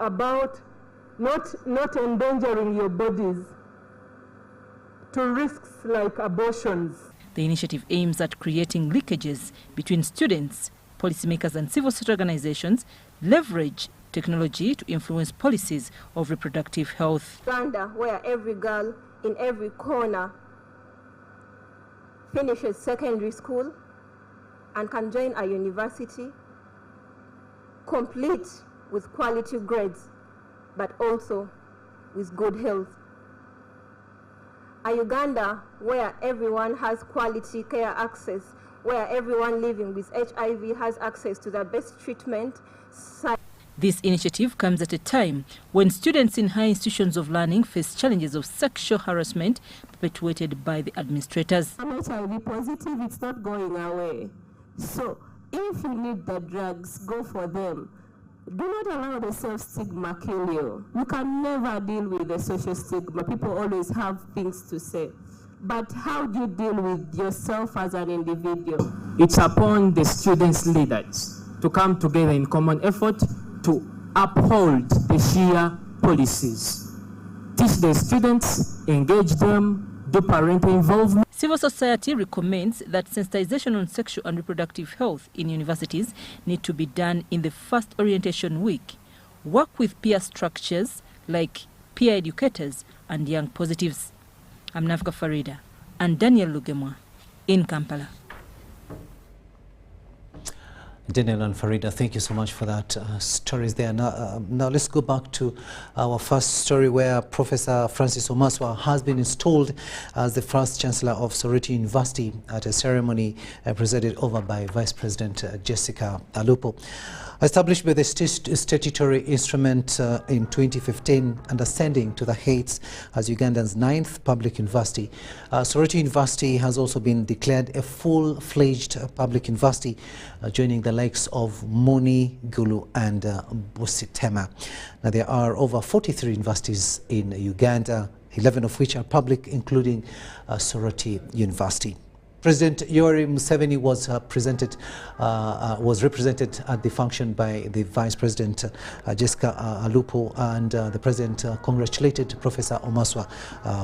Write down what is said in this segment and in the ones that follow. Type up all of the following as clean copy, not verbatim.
about not endangering your bodies to risks like abortions. The initiative aims at creating leakages between students, policymakers and civil society organizations, leverage technology to influence policies of reproductive health. Uganda, where every girl in every corner finishes secondary school and can join a university, complete with quality grades, but also with good health. A Uganda where everyone has quality care access, where everyone living with HIV has access to the best treatment. This initiative comes at a time when students in high institutions of learning face challenges of sexual harassment perpetuated by the administrators. I'm HIV positive, it's not going away. So if you need the drugs, go for them. Do not allow the self-stigma kill you. You can never deal with the social stigma. People always have things to say. But how do you deal with yourself as an individual? It's upon the students' leaders to come together in common effort to uphold the Shia policies. Teach the students, engage them, do parental involvement. Civil society recommends that sensitization on sexual and reproductive health in universities need to be done in the first orientation week. Work with peer structures like peer educators and young positives. I'm Nafka Farida and Daniel Lugemwa in Kampala. Daniel and Farida, thank you so much for that stories there. Now let's go back to our first story, where Professor Francis Omaswa has been installed as the first Chancellor of Soroti University at a ceremony presided over by Vice President Jessica Alupo. Established by the statutory instrument in 2015 and ascending to the heights as Uganda's 9th public university, Soroti University has also been declared a full-fledged public university, joining the likes of Muni, Gulu and Busitema. Now there are over 43 universities in Uganda, 11 of which are public, including Soroti University. President Yoweri Museveni was represented at the function by the Vice President Jessica Alupo, and the President congratulated Professor Omaswa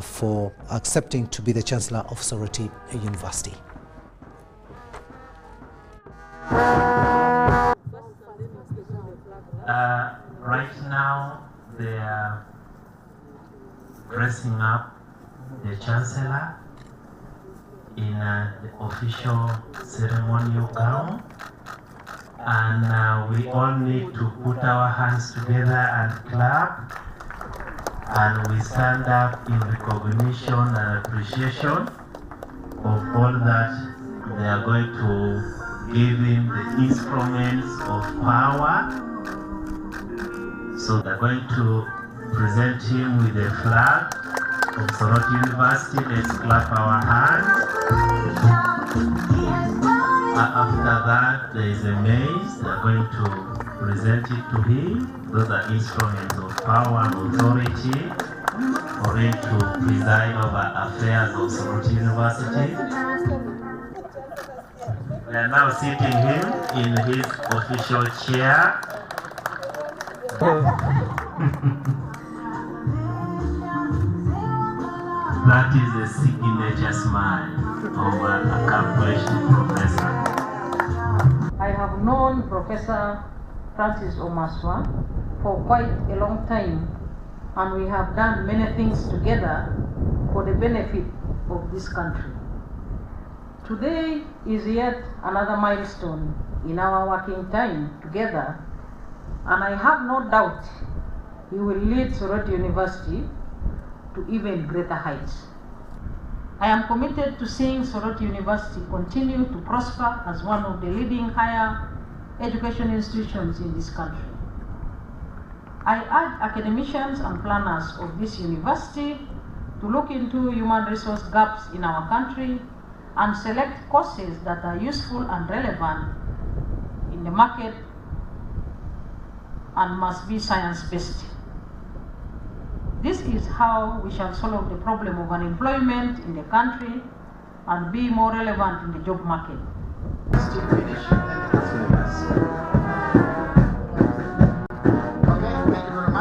for accepting to be the Chancellor of Soroti University. Right now they are dressing up the Chancellor in the official ceremonial gown, and we all need to put our hands together and clap, and we stand up in recognition and appreciation of all that they are going to give him the instruments of power. So they're going to present him with a flag of Soroti University. Let's clap our hands. After that, there is a mace. They're going to present it to him. Those are instruments of power and authority for him to preside over affairs of Soroti University. We are now seating him in his official chair. That is a signature smile of an accomplished professor. I have known Professor Francis Omaswa for quite a long time, and we have done many things together for the benefit of this country. Today is yet another milestone in our working time together, and I have no doubt he will lead Soroti University to even greater heights. I am committed to seeing Soroti University continue to prosper as one of the leading higher education institutions in this country. I urge academicians and planners of this university to look into human resource gaps in our country and select courses that are useful and relevant in the market and must be science-based. This is how we shall solve the problem of unemployment in the country and be more relevant in the job market. Okay, thank you very much.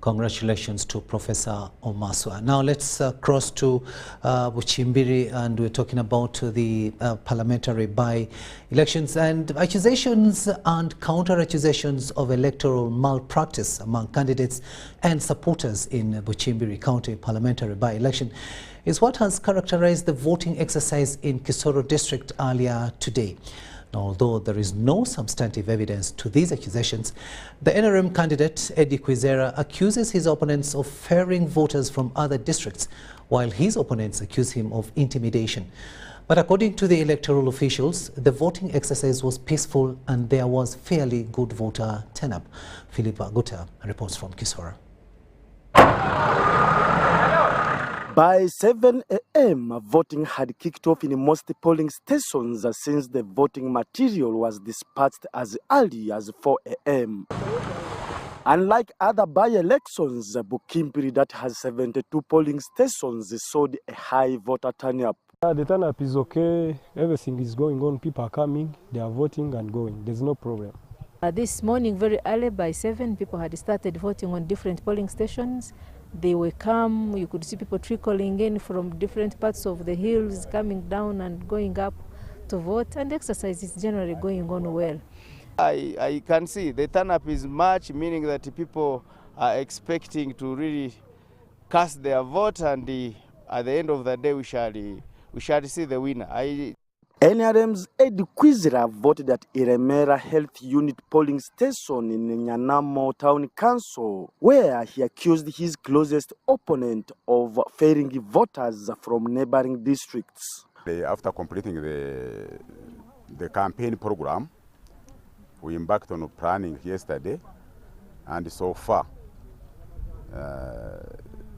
Congratulations to Professor Omaswa. Now let's cross to Buchimbiri, and we're talking about the parliamentary by-elections and accusations and counter-accusations of electoral malpractice among candidates and supporters in Buchimbiri County parliamentary by-election is what has characterized the voting exercise in Kisoro district earlier today. Although there is no substantive evidence to these accusations, the NRM candidate, Eddie Kwizera, accuses his opponents of ferrying voters from other districts, while his opponents accuse him of intimidation. But according to the electoral officials, the voting exercise was peaceful and there was fairly good voter turnout. Philip Aguta reports from Kisoro. By 7 a.m., voting had kicked off in most polling stations since the voting material was dispatched as early as 4 a.m. Unlike other by-elections, Bukimbiri, that has 72 polling stations, saw a high voter turnout. The turnout is okay, everything is going on, people are coming, they are voting and going, there's no problem. This morning, very early by 7, people had started voting on different polling stations. They were calm. You could see people trickling in from different parts of the hills, coming down and going up to vote, and exercise is generally going on well. I can see the turn-up is much, meaning that people are expecting to really cast their vote, and at the end of the day we shall see the winner. NRM's Eddie Kwizera voted at Iremera Health Unit polling station in Nyanamo Town Council, where he accused his closest opponent of ferrying voters from neighboring districts. After completing the campaign program, we embarked on planning yesterday, and so far,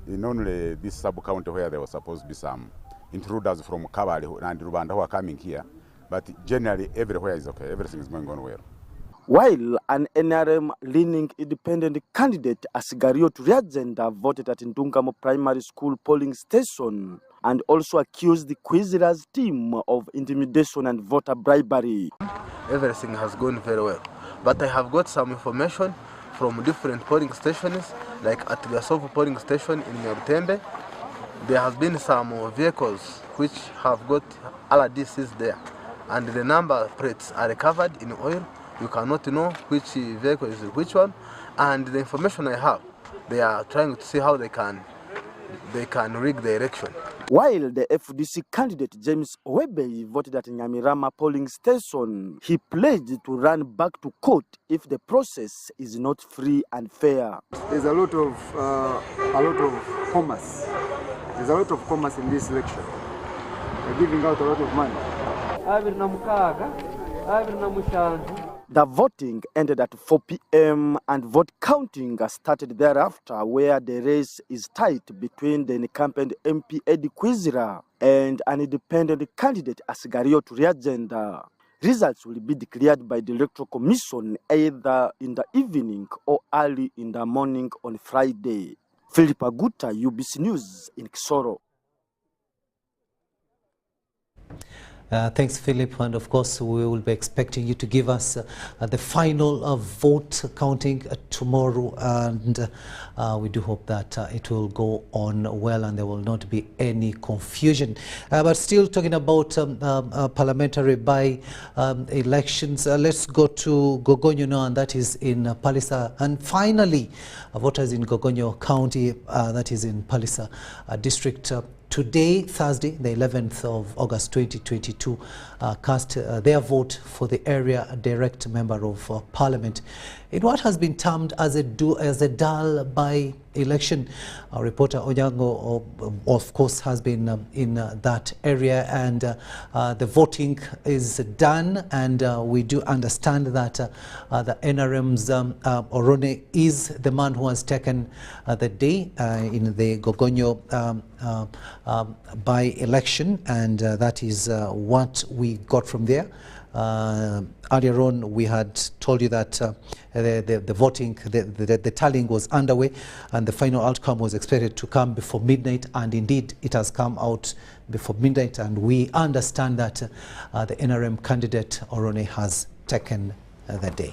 in only this sub-county where there was supposed to be some intruders from Kabali and Rwanda who are coming here, but generally everywhere is okay, everything is going on well. While an NRM-leaning independent candidate, Asigario Turiagenda, voted at Ndungamo Primary School polling station and also accused the Kwizera's team of intimidation and voter bribery. Everything has gone very well, but I have got some information from different polling stations, like at Gasovo polling station in Nyarutembe. There has been some vehicles which have got LDCs there, and the number plates are covered in oil. You cannot know which vehicle is which one, and the information I have, they are trying to see how they can rig the election. While the FDC candidate James Owebe voted at Nyamirama polling station, he pledged to run back to court if the process is not free and fair. There's a lot of commerce. There's a lot of commerce in this election. They're giving out a lot of money. The voting ended at 4 p.m. and vote counting started thereafter, where the race is tight between the incumbent MP Eddie Kwizera and an independent candidate Asigario Turiagenda. Results will be declared by the Electoral Commission either in the evening or early in the morning on Friday. Philip Aguta, UBC News in Kisoro. Thanks, Philip, and of course we will be expecting you to give us the final vote counting tomorrow, and we do hope that it will go on well and there will not be any confusion. But still talking about parliamentary by-elections, let's go to Gogonyo now, and that is in Palisa. And finally, voters in Gogonyo County, that is in Palisa district, today, Thursday, the 11th of August 2022, cast their vote for the area direct member of Parliament in what has been termed as a dull by-election. Our reporter Onyango, of course, has been in that area, and the voting is done, and we do understand that the NRM's Orone is the man who has taken the day in the Gogonyo by-election, and that is what we got from there. Earlier on, we had told you that the voting, the tallying was underway, and the final outcome was expected to come before midnight, and indeed it has come out before midnight, and we understand that the NRM candidate Orone has taken the day.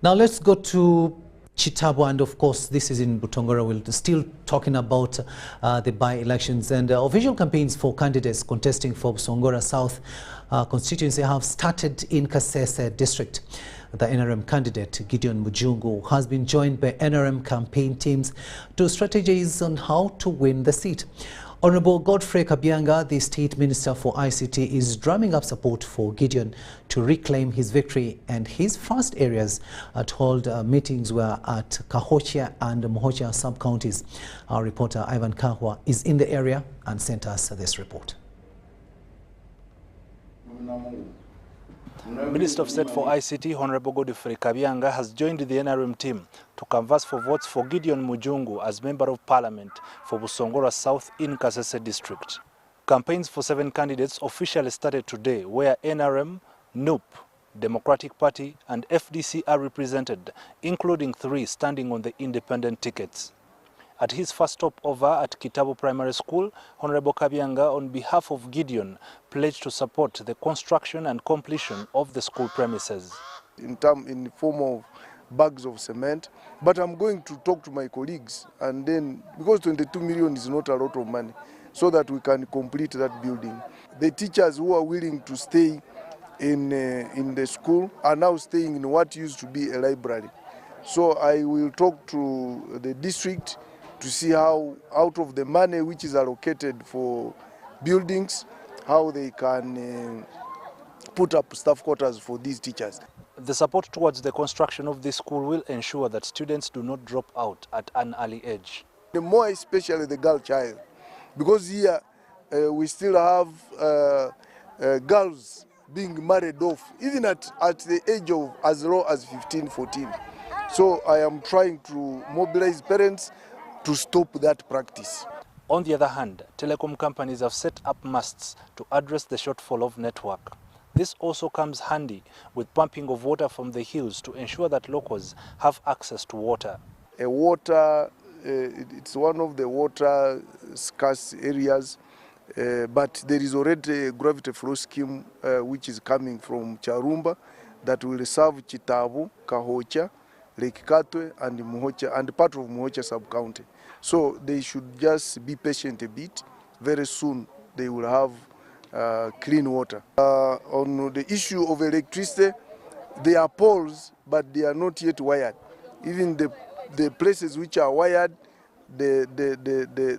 Now let's go to Chitabo, and of course this is in Busongora. We're still talking about the by-elections, and official campaigns for candidates contesting for Busongora South constituency have started in Kasese district. The NRM candidate Gideon Mujungu has been joined by NRM campaign teams to strategize on how to win the seat. Honorable Godfrey Kabianga, the State Minister for ICT, is drumming up support for Gideon to reclaim his victory, and his first areas to hold meetings were at Kahocha and Mohocha sub-counties. Our reporter Ivan Kahwa is in the area and sent us this report. Minister of State for ICT, Honorable Godfrey Kabianga, has joined the NRM team to canvass for votes for Gideon Mujungu as Member of Parliament for Busongora South in Kasese district. Campaigns for 7 candidates officially started today, where NRM, NUP, Democratic Party and FDC are represented, including 3 standing on the independent tickets. At his first stopover at Kitabo Primary School, Honorable Kabianga, on behalf of Gideon, pledged to support the construction and completion of the school premises. In the form of bags of cement, but I'm going to talk to my colleagues, and then, because 22 million is not a lot of money, so that we can complete that building. The teachers who are willing to stay in the school are now staying in what used to be a library. So I will talk to the district to see how, out of the money which is allocated for buildings, how they can put up staff quarters for these teachers. The support towards the construction of this school will ensure that students do not drop out at an early age. The more especially the girl child, because here we still have girls being married off, even at the age of as low as 15, 14. So I am trying to mobilize parents to stop that practice. On the other hand, telecom companies have set up masts to address the shortfall of network. This also comes handy with pumping of water from the hills to ensure that locals have access to water. It's one of the water scarce areas, but there is already a gravity flow scheme which is coming from Charumba that will serve Chitabo, Kahocha, Lake Katwe and Mohocha and part of Mohocha sub-county. So they should just be patient a bit. Very soon they will have clean water. On the issue of electricity, there are poles, but they are not yet wired. Even the places which are wired, the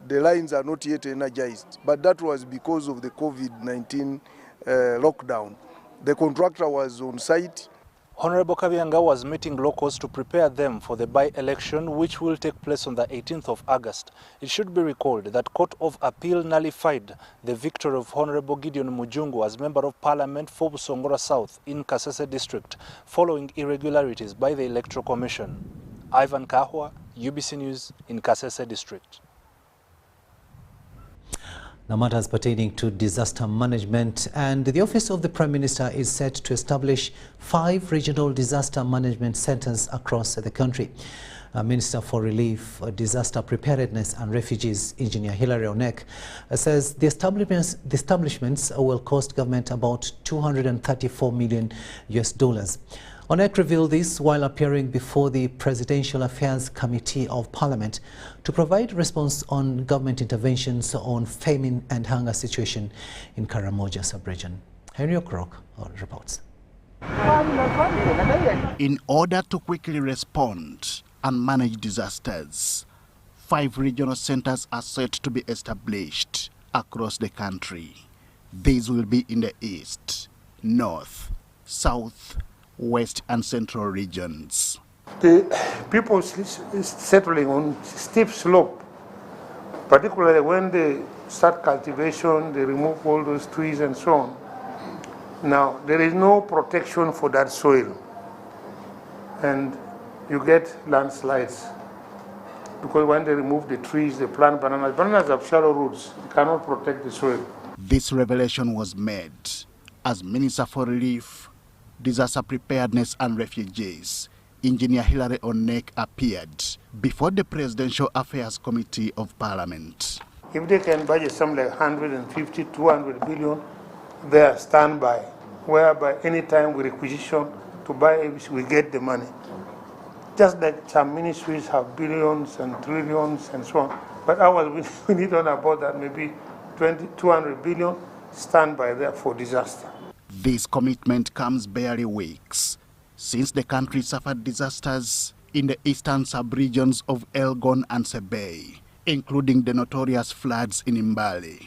lines are not yet energized. But that was because of the COVID-19 lockdown. The contractor was on site. Honorable Kabianga was meeting locals to prepare them for the by-election, which will take place on the 18th of August. It should be recalled that Court of Appeal nullified the victory of Honorable Gideon Mujungu as Member of Parliament for Busongora South in Kasese district, following irregularities by the Electoral Commission. Ivan Kahwa, UBC News in Kasese district. Now, matters pertaining to disaster management, and the Office of the Prime Minister is set to establish 5 regional disaster management centers across the country. Minister for Relief, Disaster Preparedness and Refugees, Engineer Hilary Onek, says the establishments will cost government about $234 million. Onek revealed this while appearing before the Presidential Affairs Committee of Parliament to provide response on government interventions on famine and hunger situation in Karamoja sub-region. Henry Okrok reports. In order to quickly respond and manage disasters, 5 regional centers are set to be established across the country. These will be in the East, North, South, West and Central regions. The people settling on steep slope, particularly when they start cultivation, they remove all those trees and so on. Now, there is no protection for that soil, and you get landslides, because when they remove the trees, they plant bananas. Bananas have shallow roots, they cannot protect the soil. This revelation was made as Minister for Relief, Disaster Preparedness and Refugees, Engineer Hilary Onek, appeared before the Presidential Affairs Committee of Parliament. If they can budget something like 150, 200 billion, they are standby, whereby any time we requisition to buy, we get the money. just like some ministries have billions and trillions and so on. But ours, we need on about that, maybe 200 billion standby there for disaster. This commitment comes barely weeks since the country suffered disasters in the eastern sub-regions of Elgon and Sebei, including the notorious floods in Mbale.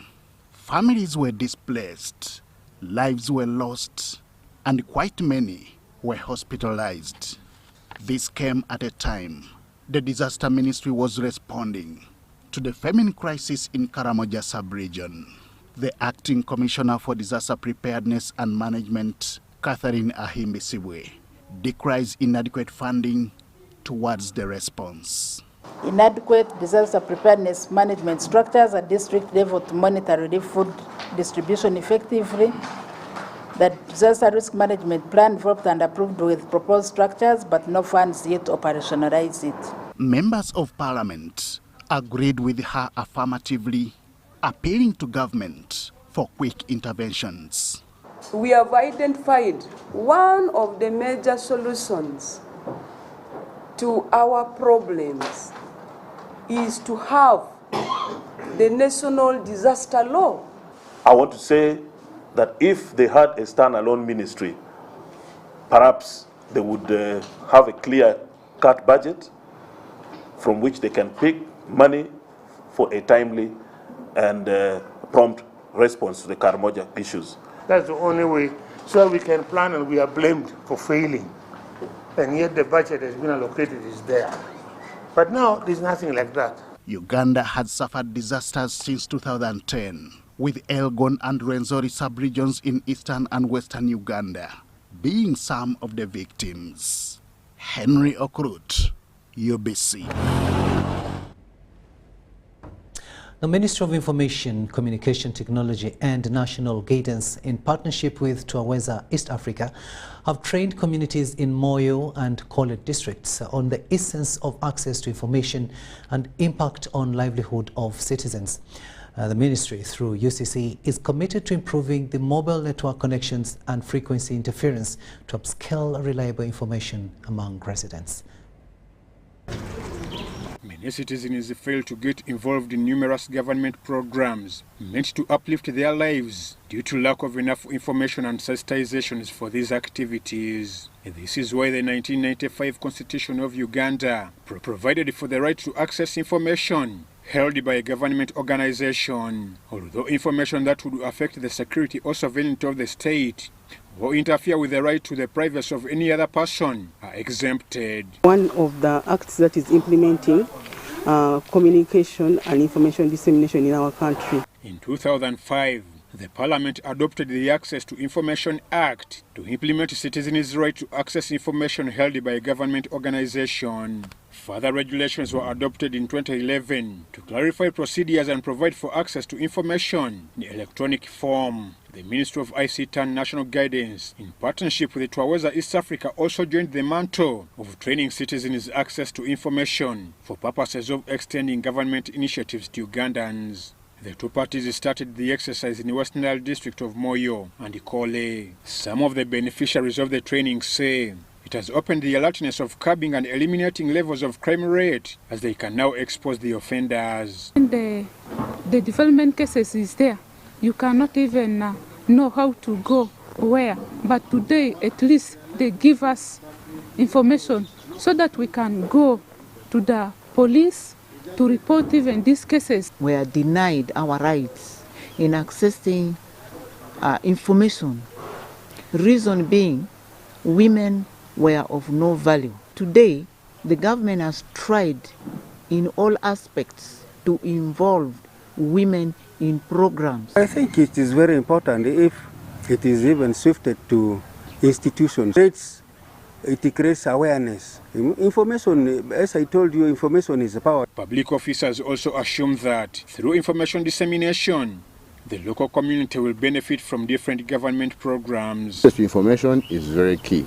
Families were displaced, lives were lost, and quite many were hospitalized. This came at a time the disaster ministry was responding to the famine crisis in Karamoja sub-region. The acting commissioner for disaster preparedness and management, Catherine Ahimbisibwe, decries inadequate funding towards the response. Inadequate disaster preparedness management structures at district level to monitor relief food distribution effectively. The disaster risk management plan developed and approved with proposed structures, but no funds yet to operationalize it. Members of Parliament agreed with her affirmatively, appealing to government for quick interventions. We have identified one of the major solutions to our problems is to have the national disaster law. I want to say that if they had a standalone ministry, perhaps they would have a clear-cut budget from which they can pick money for a timely and prompt response to the Karamoja issues. That's the only way, so we can plan, and we are blamed for failing. And yet the budget has been allocated is there. But now there's nothing like that. Uganda had suffered disasters since 2010, with Elgon and Rwenzori sub-regions in eastern and western Uganda being some of the victims. Henry Okrut, UBC. The Ministry of Information, Communication Technology and National Guidance, in partnership with Twaweza East Africa, have trained communities in Moyo and Kolet districts on the essence of access to information and impact on livelihood of citizens. The ministry, through UCC, is committed to improving the mobile network connections and frequency interference to upscale reliable information among residents. Many citizens fail to get involved in numerous government programs meant to uplift their lives due to lack of enough information and sensitizations for these activities. This is why the 1995 Constitution of Uganda provided for the right to access information held by a government organization, although information that would affect the security or sovereignty of the state or interfere with the right to the privacy of any other person are exempted. One of the acts that is implementing communication and information dissemination in our country. In 2005, the Parliament adopted the Access to Information Act to implement citizens' right to access information held by a government organization. Further regulations were adopted in 2011 to clarify procedures and provide for access to information in electronic form. The Ministry of ICT and National Guidance, in partnership with Twaweza East Africa, also joined the mantle of training citizens' access to information for purposes of extending government initiatives to Ugandans. The two parties started the exercise in the Western Nile district of Moyo and Ikole. Some of the beneficiaries of the training say it has opened the alertness of curbing and eliminating levels of crime rate, as they can now expose the offenders. The development cases is there. You cannot even know how to go where. But today, at least, they give us information so that we can go to the police to report even these cases. We are denied our rights in accessing information. Reason being, women were of no value. Today, the government has tried in all aspects to involve women in programs. I think it is very important if it is even shifted to institutions. It creates awareness. Information, as I told you, information is power. Public officers also assume that through information dissemination, the local community will benefit from different government programs. Access to information is very key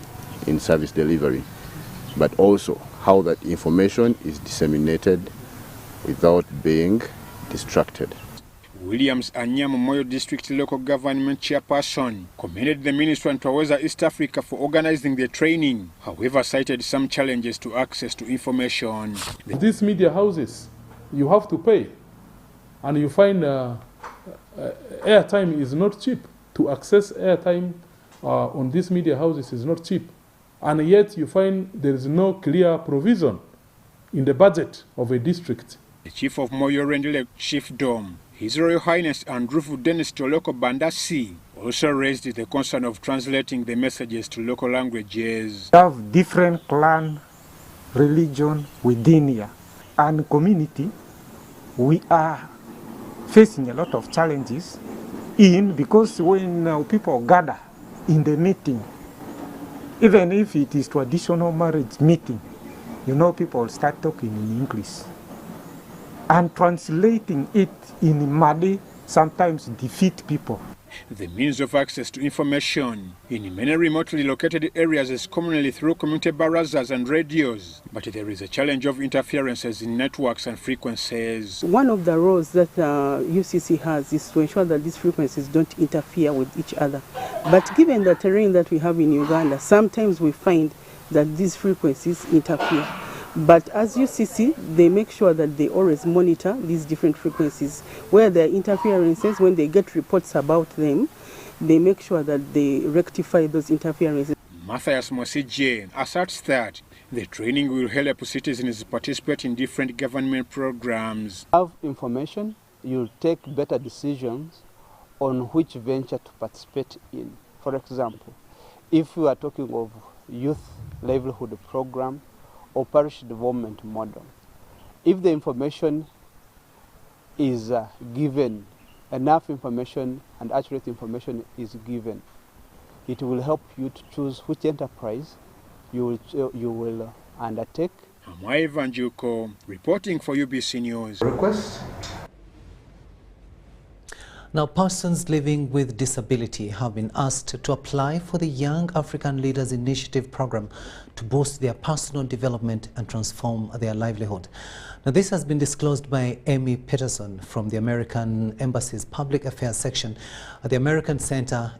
in service delivery, but also how that information is disseminated without being distracted. Williams Anyama Moyo District Local Government Chairperson commended the Ministry and Twaweza East Africa for organizing the training, however cited some challenges to access to information. These media houses, you have to pay, and you find airtime is not cheap. To access airtime on these media houses is not cheap. And yet you find there is no clear provision in the budget of a district. The Chief of Moyo Rendile Chiefdom, His Royal Highness Andrufu Dennis Toloko Bandasi, also raised the concern of translating the messages to local languages. We have different clan, religion within here, and community. We are facing a lot of challenges because when people gather in the meeting, even if it is traditional marriage meeting, people start talking in English. And translating it in Mali sometimes defeat people. The means of access to information in many remotely located areas is commonly through community barazas and radios, but there is a challenge of interferences in networks and frequencies. One of the roles that UCC has is to ensure that these frequencies don't interfere with each other. But given the terrain that we have in Uganda, sometimes we find that these frequencies interfere. But as UCC, they make sure that they always monitor these different frequencies. Where there are interferences, when they get reports about them, they make sure that they rectify those interferences. Matthias Mosije asserts that the training will help citizens participate in different government programs. Have information, you'll take better decisions on which venture to participate in. For example, if we are talking of youth livelihood program, or parish development model. If the information is given, enough information and accurate information is given, it will help you to choose which enterprise you will undertake. Amai Vanjuko, reporting for UBC News. Request. Now, persons living with disability have been asked to apply for the Young African Leaders Initiative program to boost their personal development and transform their livelihood. Now, this has been disclosed by Amy Peterson from the American Embassy's Public Affairs section at the American Center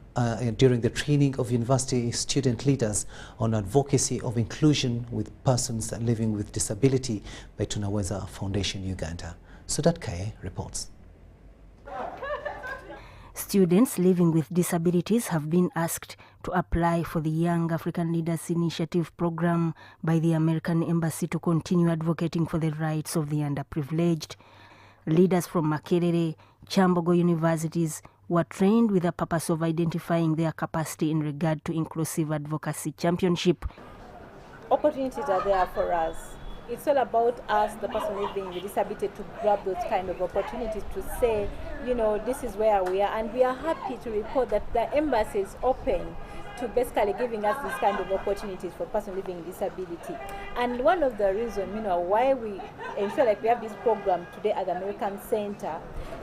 during the training of university student leaders on advocacy of inclusion with persons living with disability by Tunaweza Foundation Uganda. Sudat Kaye reports. Students living with disabilities have been asked to apply for the Young African Leaders Initiative program by the American Embassy to continue advocating for the rights of the underprivileged. Leaders from Makerere, Chambogo universities were trained with the purpose of identifying their capacity in regard to inclusive advocacy championship. Opportunities are there for us. It's all about us, the person living with disability, to grab those kind of opportunities to say, this is where we are. And we are happy to report that the embassy is open to basically giving us this kind of opportunities for person living with disability. And one of the reasons, why we ensure we have this program today at the American Center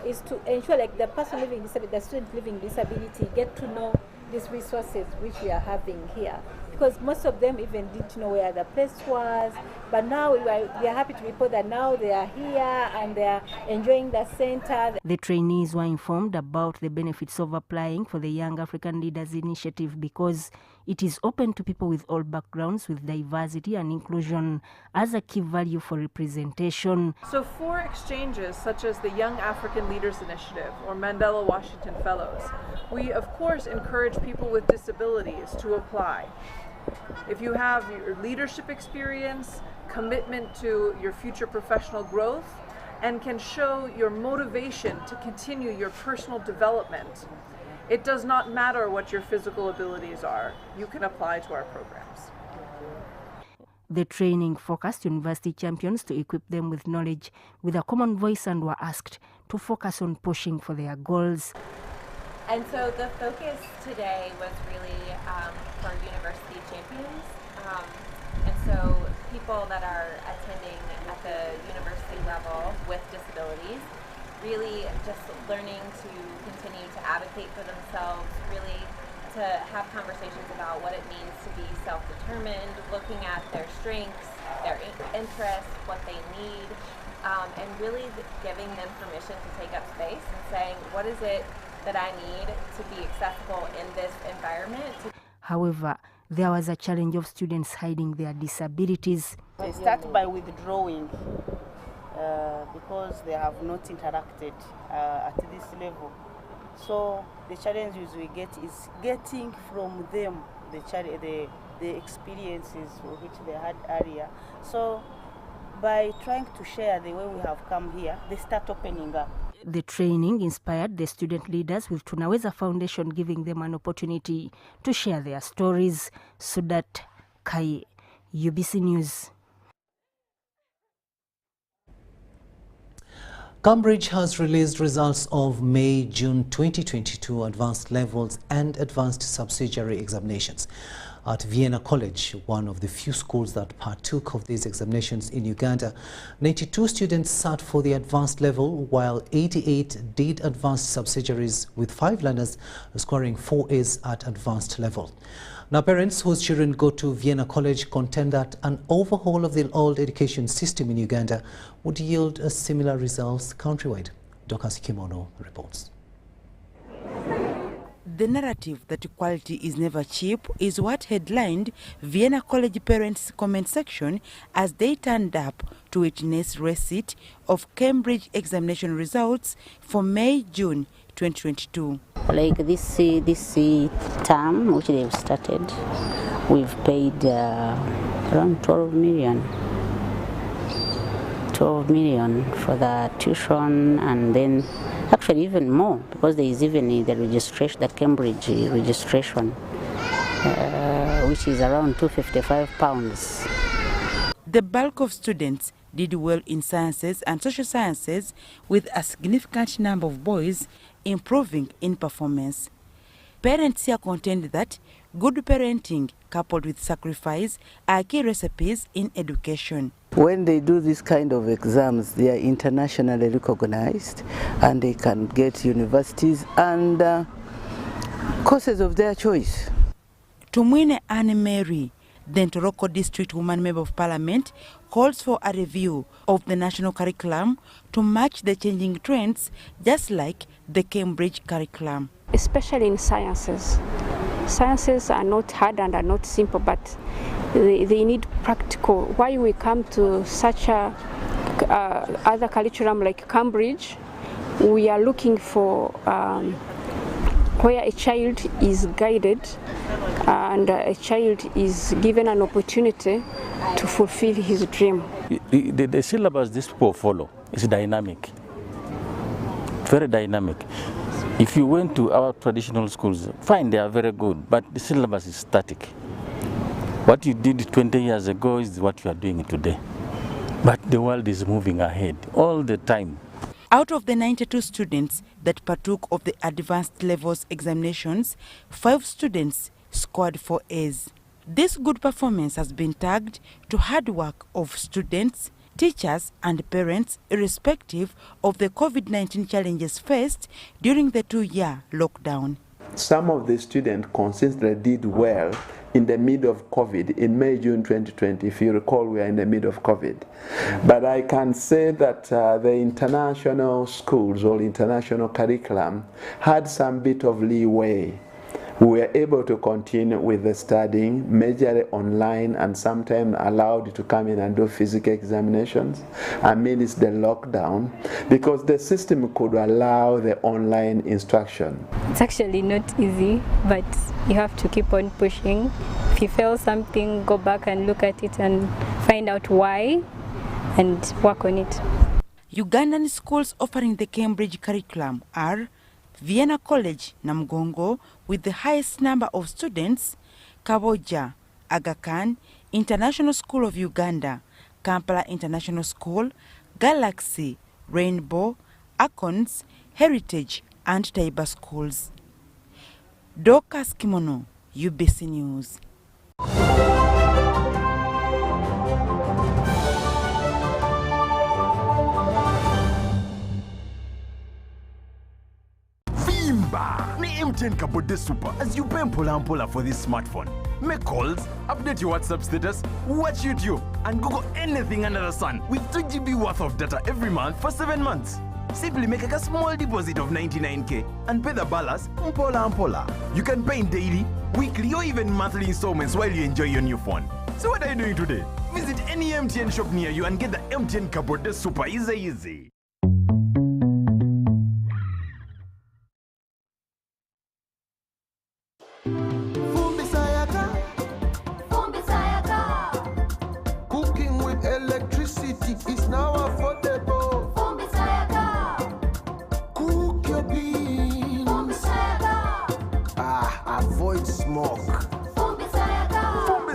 is to ensure the person living with disability, the student living with disability, get to know these resources which we are having here. Because most of them even didn't know where the place was, but now we are happy to report that now they are here and they are enjoying the center. The trainees were informed about the benefits of applying for the Young African Leaders Initiative because it is open to people with all backgrounds, with diversity and inclusion as a key value for representation. So for exchanges such as the Young African Leaders Initiative or Mandela Washington Fellows, we of course encourage people with disabilities to apply. If you have your leadership experience, commitment to your future professional growth, and can show your motivation to continue your personal development, it does not matter what your physical abilities are. You can apply to our programs. The training focused university champions to equip them with knowledge with a common voice and were asked to focus on pushing for their goals. And so the focus today was really for university champions. And so people that are attending at the university level with disabilities, really just learning to continue to advocate for themselves, really to have conversations about what it means to be self-determined, looking at their strengths, their interests, what they need, and really giving them permission to take up space and saying, what is it that I need to be accessible in this environment? However, there was a challenge of students hiding their disabilities. They start by withdrawing because they have not interacted at this level. So the challenges we get is getting from them the experiences which they had earlier. So by trying to share the way we have come here, they start opening up. The training inspired the student leaders, with Tunaweza Foundation giving them an opportunity to share their stories. Sudat Kai, UBC News. Cambridge has released results of May-June 2022 advanced levels and advanced subsidiary examinations. At Vienna College, one of the few schools that partook of these examinations in Uganda, 92 students sat for the advanced level, while 88 did advanced subsidiaries, with 5 learners scoring 4 A's at advanced level. Now, parents whose children go to Vienna College contend that an overhaul of the old education system in Uganda would yield similar results countrywide. Dorcas Kimono reports. The narrative that equality is never cheap is what headlined Vienna College parents' comment section as they turned up to witness receipt of Cambridge examination results for May-June 2022. Like this term which they've started, we've paid around 12 million for the tuition, and then actually even more, because there is even the registration, the Cambridge registration, which is around £255. The bulk of students did well in sciences and social sciences, with a significant number of boys improving in performance. Parents here contend that good parenting coupled with sacrifice are key recipes in education. When they do this kind of exams, they are internationally recognized and they can get universities and courses of their choice. Tumwine Anne Mary, the Ntoroko District Woman Member of Parliament, calls for a review of the national curriculum to match the changing trends, just like the Cambridge curriculum. Especially in sciences. Sciences are not hard and are not simple, but they need practical. Why we come to such a other curriculum like Cambridge, we are looking for where a child is guided and a child is given an opportunity to fulfill his dream. The syllabus these people follow is dynamic, very dynamic. If you went to our traditional schools, fine, they are very good, but the syllabus is static. What you did 20 years ago is what you are doing today. But the world is moving ahead all the time. Out of the 92 students that partook of the advanced levels examinations, 5 students scored 4 A's. This good performance has been tagged to hard work of students, teachers and parents, irrespective of the COVID-19 challenges faced during the 2-year lockdown. Some of the students consistently did well in the middle of COVID, in May, June 2020. If you recall, we are in the middle of COVID. But I can say that the international schools or international curriculum had some bit of leeway. We were able to continue with the studying, majorly online, and sometimes allowed to come in and do physical examinations amidst the lockdown, because the system could allow the online instruction. It's actually not easy, but you have to keep on pushing. If you fail something, go back and look at it and find out why and work on it. Ugandan schools offering the Cambridge curriculum are Vienna College, Namugongo, with the highest number of students, Kaboja, Aga Khan, International School of Uganda, Kampala International School, Galaxy, Rainbow, Akons, Heritage, and Taiba schools. Dorcas Kimono, UBC News. Ni MTN Kabode Super as you pay mpola for this smartphone. make calls, update your WhatsApp status, watch YouTube, and Google anything under the sun with 2 GB worth of data every month for 7 months. Simply make a small deposit of 99k and pay the balance mpola. You can pay in daily, weekly, or even monthly installments while you enjoy your new phone. So what are you doing today? Visit any MTN shop near you and get the MTN cupboard. That's super easy. Cooking with electricity is now affordable. Cook your beans. Avoid smoke.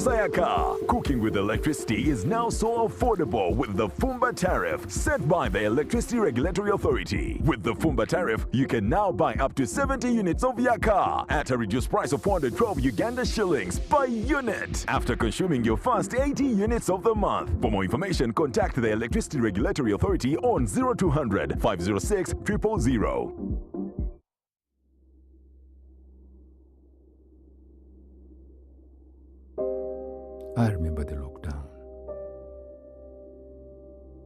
Sayaka. Cooking with electricity is now so affordable with the Fumba tariff set by the Electricity Regulatory Authority. With the Fumba tariff, you can now buy up to 70 units of Yaka at a reduced price of 412 Uganda shillings per unit after consuming your first 80 units of the month. For more information, contact the Electricity Regulatory Authority on 0200 506 000. I remember the lockdown,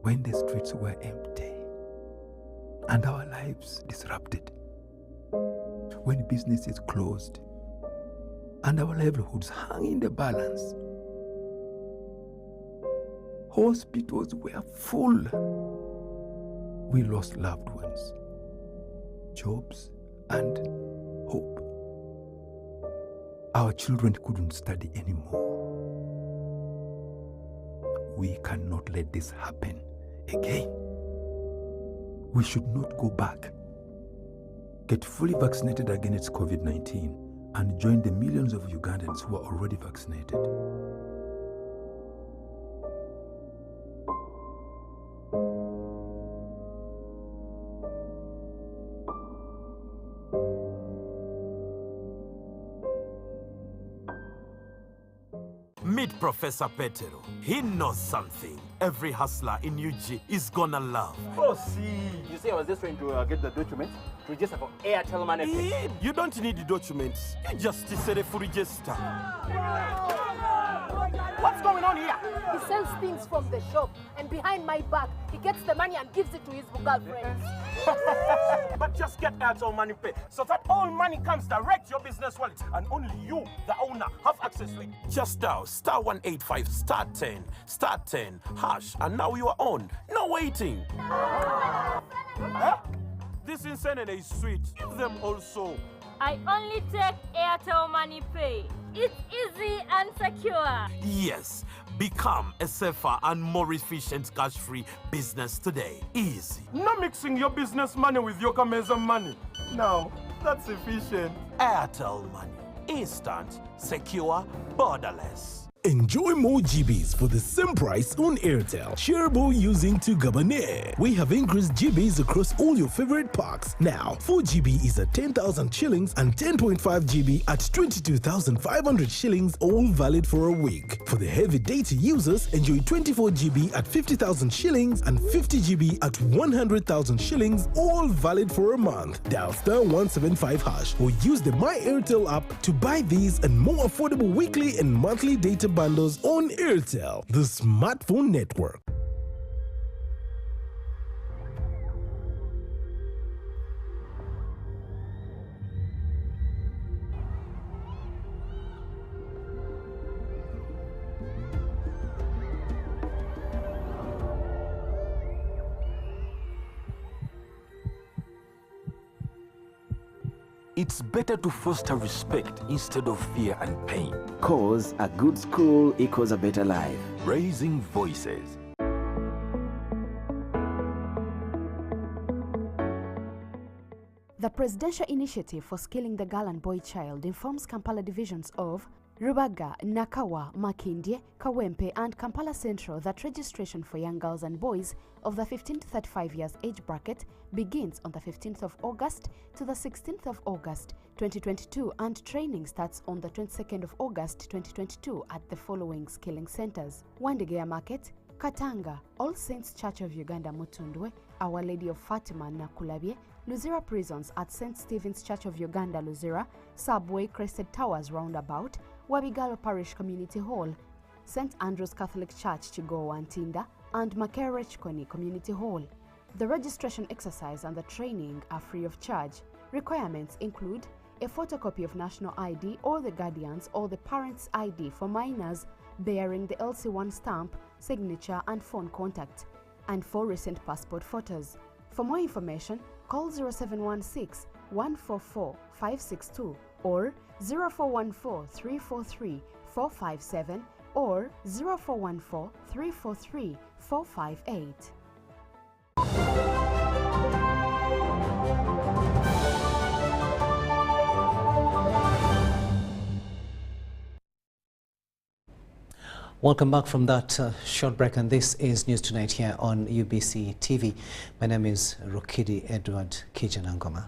when the streets were empty and our lives disrupted, when businesses closed and our livelihoods hung in the balance. Hospitals were full. We lost loved ones, jobs, and hope. Our children couldn't study anymore. We cannot let this happen again. We should not go back. Get fully vaccinated against COVID-19 and join the millions of Ugandans who are already vaccinated. Meet Professor Petero. He knows something every hustler in UG is gonna love. Oh, see. You see, I was just trying to get the documents to register for Airtel Money. You don't need the documents. You just register. What's going on here? He sells things from the shop, and behind my back, he gets the money and gives it to his girlfriends. But just get Airtel Money Pay so that all money comes direct to your business wallet, and only you, the owner, have access to it. Just dial *185 *10 hash, and now you are on. No waiting. Huh? This insanity is sweet. Give them also. I only take Airtel Money Pay. It's easy and secure. Yes, become a safer and more efficient cash-free business today. Easy. Not mixing your business money with your Kameza money. No, that's efficient. Airtel Money. Instant, secure, borderless. Enjoy more GBs for the same price on Airtel. Shareable using 2 Gabonais. We have increased GBs across all your favorite packs. Now, 4 GB is at 10,000 shillings and 10.5 GB at 22,500 shillings, all valid for a week. For the heavy data users, enjoy 24 GB at 50,000 shillings and 50 GB at 100,000 shillings, all valid for a month. Dial *175 hash or use the My Airtel app to buy these and more affordable weekly and monthly data bundles on Airtel, the smartphone network. It's better to foster respect instead of fear and pain. Cause a good school equals a better life. Raising voices. The Presidential Initiative for Skilling the Girl and Boy Child informs Kampala divisions of Rubaga, Nakawa, Makindye, Kawempe and Kampala Central that registration for young girls and boys of the 15 to 35 years age bracket begins on the 15th of August to the 16th of August 2022 and training starts on the 22nd of August 2022 at the following skilling centers: Wandegeya Market, Katanga, All Saints Church of Uganda Mutundwe, Our Lady of Fatima Nakulabye, Luzira Prisons at St. Stephen's Church of Uganda Luzira, Subway Crested Towers Roundabout, Wabigalo Parish Community Hall, St. Andrew's Catholic Church Chigowa and Tinda, and Makerechkoni Community Hall. The registration exercise and the training are free of charge. Requirements include a photocopy of national ID or the guardian's or the parent's ID for minors bearing the LC1 stamp, signature and phone contact, and 4 recent passport photos. For more information, call 0716 144 562 or 0414 343 457 or 0414 343 458. Welcome back from that short break, and this is News Tonight here on UBC TV. My name is Rokidi Edward Kiijanangoma.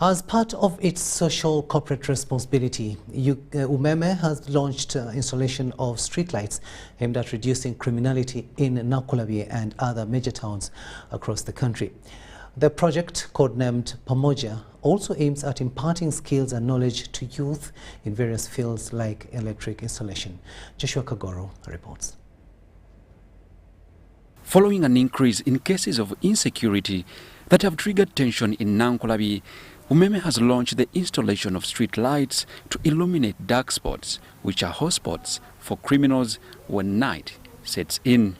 As part of its social corporate responsibility, Umeme has launched installation of streetlights aimed at reducing criminality in Nankulabi and other major towns across the country. The project, codenamed Pamoja, also aims at imparting skills and knowledge to youth in various fields like electric installation. Joshua Kagoro reports. Following an increase in cases of insecurity that have triggered tension in Nankulabi, Umeme has launched the installation of street lights to illuminate dark spots, which are hotspots for criminals when night sets in.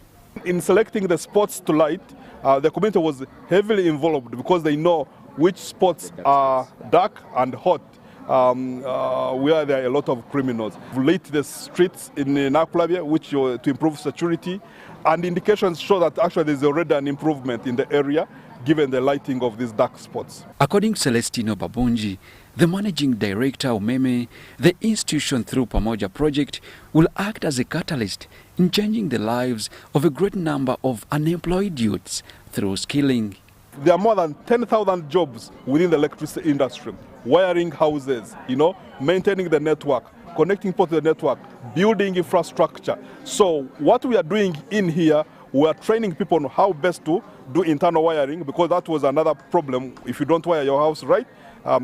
In selecting the spots to light, the community was heavily involved because they know which spots are dark and hot, where there are a lot of criminals. We lit the streets in Nankulabi, which to improve security, and indications show that actually there's already an improvement in the area given the lighting of these dark spots. According to Celestino Babunji, the managing director of Umeme, the institution through Pamoja project will act as a catalyst in changing the lives of a great number of unemployed youths through skilling. There are more than 10,000 jobs within the electricity industry, wiring houses, maintaining the network, connecting people to the network, building infrastructure. So what we are doing in here, we are training people on how best to do internal wiring, because that was another problem. If you don't wire your house right,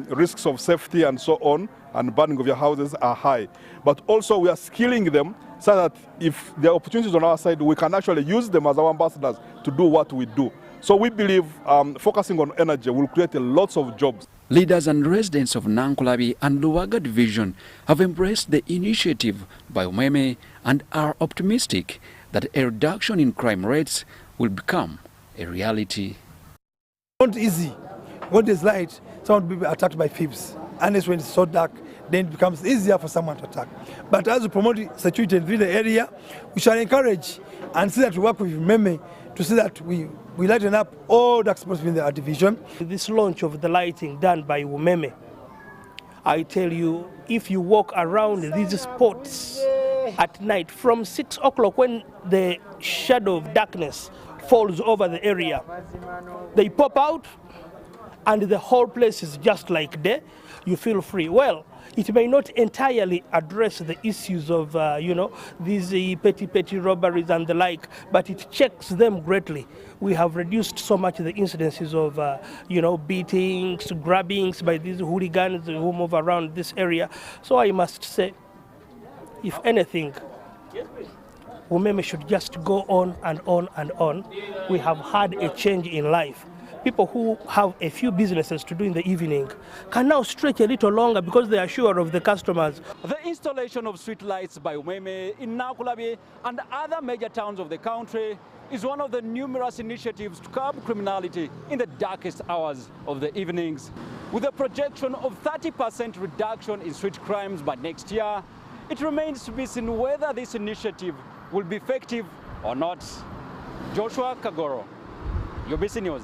risks of safety and so on and burning of your houses are high. But also we are skilling them so that if there are opportunities on our side, we can actually use them as our ambassadors to do what we do. So we believe focusing on energy will create lots of jobs. Leaders and residents of Nankulabi and Luwaga division have embraced the initiative by Umeme and are optimistic that a reduction in crime rates will become a reality. It's not easy. When there's light, someone will be attacked by thieves. Unless when it's so dark, then it becomes easier for someone to attack. But as we promote security in the area, we shall encourage and see that we work with Umeme to see that we lighten up all dark spots within our division. This launch of the lighting done by Umeme, I tell you, if you walk around these spots at night from 6 o'clock when the shadow of darkness falls over the area, they pop out and the whole place is just like day. You feel free. Well, it may not entirely address the issues of, these petty robberies and the like, but it checks them greatly. We have reduced so much the incidences of, beatings, grabbings by these hooligans who move around this area. So I must say, if anything, Umeme should just go on and on and on. We have had a change in life. People who have a few businesses to do in the evening can now stretch a little longer because they are sure of the customers. The installation of streetlights by Umeme in Nankulabi and other major towns of the country is one of the numerous initiatives to curb criminality in the darkest hours of the evenings. With a projection of 30% reduction in street crimes by next year, it remains to be seen whether this initiative will be effective or not. Joshua Kagoro, UBC News.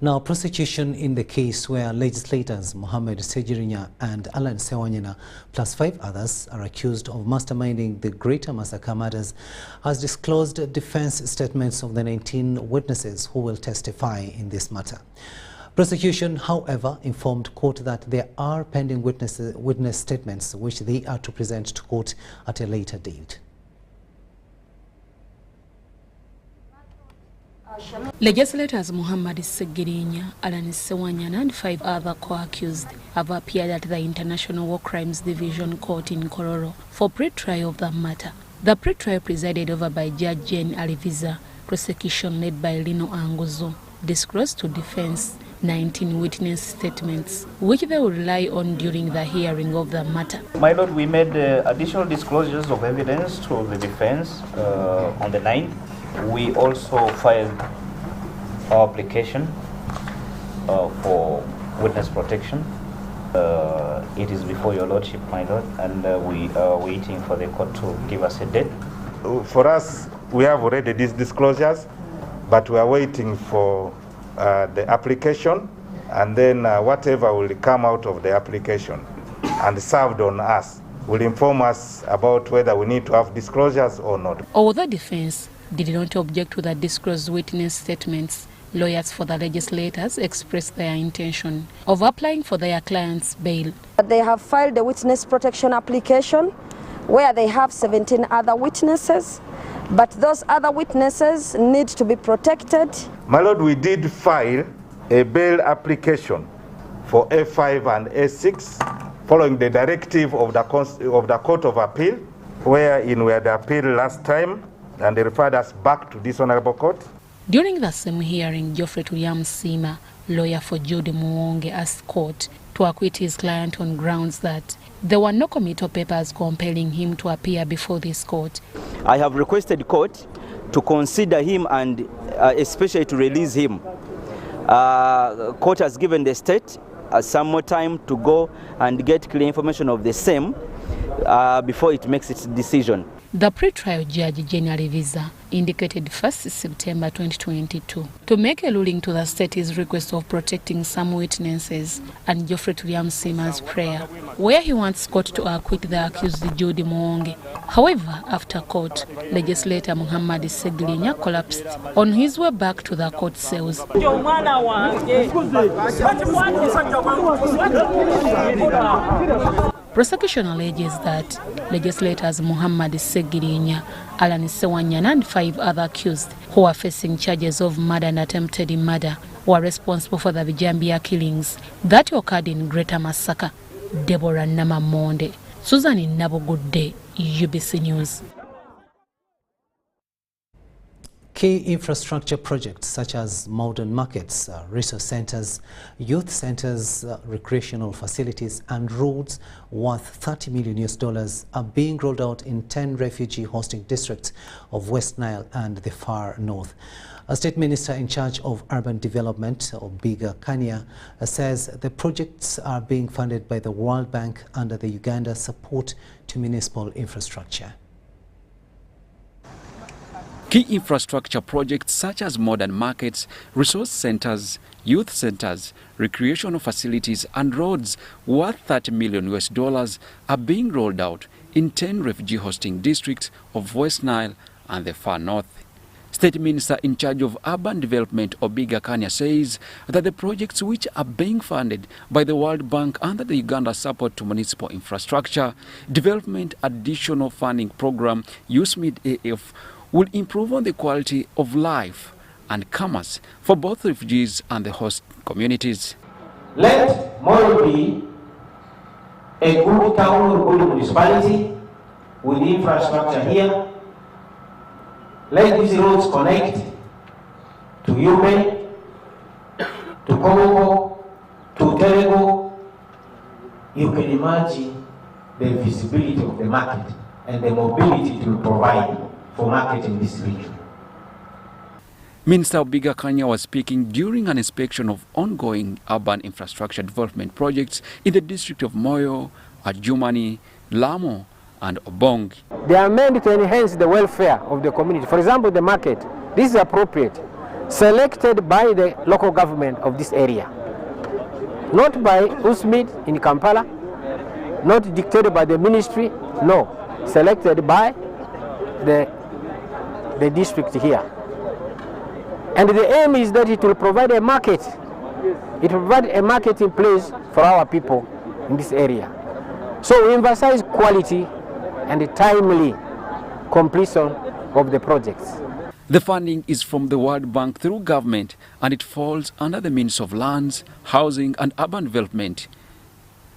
Now, prosecution in the case where legislators Mohamed Sejirinya and Alan Sewanyana plus 5 others are accused of masterminding the Greater Masaka murders has disclosed defense statements of the 19 witnesses who will testify in this matter. Prosecution, however, informed court that there are pending witness statements which they are to present to court at a later date. Legislators Muhammad Segirinya, Alan Sewanyana and 5 other co-accused have appeared at the International War Crimes Division Court in Kororo for pre-trial of the matter. The pre-trial presided over by Judge Jane Aliviza, prosecution led by Lino Anguzo, disclosed to defense 19 witness statements, which they will rely on during the hearing of the matter. My Lord, we made additional disclosures of evidence to the defense on the 9th. We also filed our application for witness protection. It is before your Lordship, my Lord, and we are waiting for the court to give us a date. For us, we have already these disclosures, but we are waiting for the application, and then whatever will come out of the application and served on us will inform us about whether we need to have disclosures or not. Although the defense did not object to the disclosed witness statements, lawyers for the legislators expressed their intention of applying for their clients' bail. They have filed a witness protection application where they have 17 other witnesses, but those other witnesses need to be protected. My Lord, we did file a bail application for A5 and A6 following the directive of the Court of Appeal, wherein we had appealed last time and they referred us back to this honorable court. During the same hearing, Geoffrey Tuliam-Sima, lawyer for Judy Muwonge, asked court to acquit his client on grounds that there were no committal papers compelling him to appear before this court. I have requested court to consider him and especially to release him. Court has given the state some more time to go and get clear information of the same before it makes its decision. The pre-trial judge, General Visa, indicated 1st September 2022 to make a ruling to the state's request of protecting some witnesses and Geoffrey Tuliam-Sima's prayer, where he wants court to acquit the accused Judy Muwonge. However, after court, legislator Muhammad Segirinya collapsed on his way back to the court cells. Prosecution alleges that legislators Muhammad Segirinya, Alan Sewanyana and 5 other accused who are facing charges of murder and attempted murder were responsible for the Vijambia killings that occurred in Greater Masaka. Deborah Namamonde, Susan Nabogudde, UBC News. Key infrastructure projects such as modern markets, resource centers, youth centers, recreational facilities and roads worth $30 million are being rolled out in 10 refugee hosting districts of West Nile and the far north. A state minister in charge of urban development, Ubctonight, says the projects are being funded by the World Bank under the Uganda Support to Municipal Infrastructure. Key infrastructure projects such as modern markets, resource centers, youth centers, recreational facilities and roads worth $30 million are being rolled out in 10 refugee hosting districts of West Nile and the far north. State Minister in charge of urban development, Ubctonight, says that the projects which are being funded by the World Bank under the Uganda Support to Municipal Infrastructure Development Additional Funding Program, USMID-AF, will improve on the quality of life and commerce for both refugees and the host communities. Let Moyo be a good town or good municipality with infrastructure here. Let these roads connect to Yume, to Kongo, to Terego. You can imagine the visibility of the market and the mobility to provide for market in this region. Minister Ubctonight was speaking during an inspection of ongoing urban infrastructure development projects in the district of Moyo, Adjumani, Lamo and Obong. They are meant to enhance the welfare of the community. For example, the market. This is appropriate. Selected by the local government of this area. Not by USMID in Kampala, not dictated by the ministry, no. Selected by the district here. And the aim is that it will provide a market. It will provide a marketing place for our people in this area. So we emphasize quality and timely completion of the projects. The funding is from the World Bank through government, and it falls under the Ministry of Lands, Housing and Urban Development.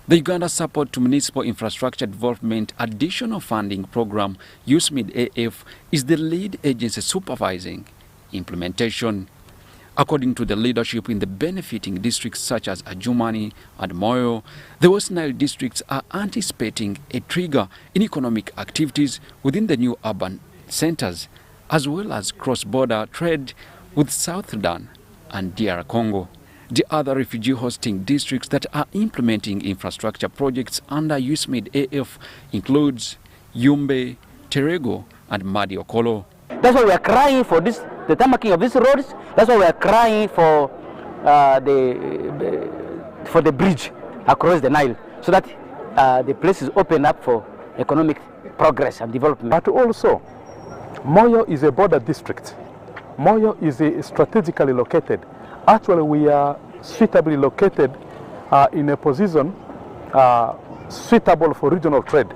The Uganda Support to Municipal Infrastructure Development Additional Funding Program, USMID-AF, is the lead agency supervising implementation. According to the leadership in the benefiting districts such as Adjumani and Moyo, the West Nile districts are anticipating a trigger in economic activities within the new urban centers, as well as cross-border trade with South Sudan and DR Congo. The other refugee hosting districts that are implementing infrastructure projects under USMID-AF includes Yumbe, Terego and Madi Okolo. That's why we are crying for this, the tarmacking of these roads. That's why we are crying for the bridge across the Nile, so that the place is open up for economic progress and development. But also, Moyo is a border district. Moyo is strategically located. Actually, we are suitably located in a position suitable for regional trade.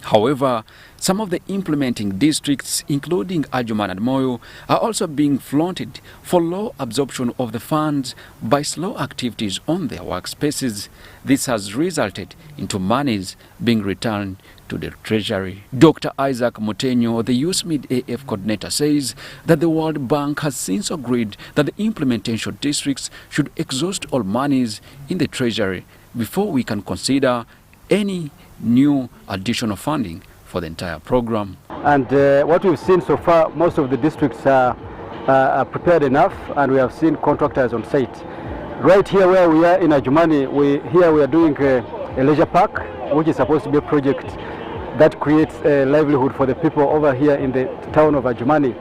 However, some of the implementing districts, including Adjuman and Moyo, are also being flaunted for low absorption of the funds by slow activities on their workspaces. This has resulted into monies being returned to the Treasury. Dr. Isaac Motenyo, the USMID-AF coordinator, says that the World Bank has since agreed that the implementation districts should exhaust all monies in the Treasury before we can consider any new additional funding for the entire program. And what we've seen so far, most of the districts are prepared enough, and we have seen contractors on site. Right here where we are in Adjumani, we are doing a leisure park, which is supposed to be a project that creates a livelihood for the people over here in the town of Adjumani.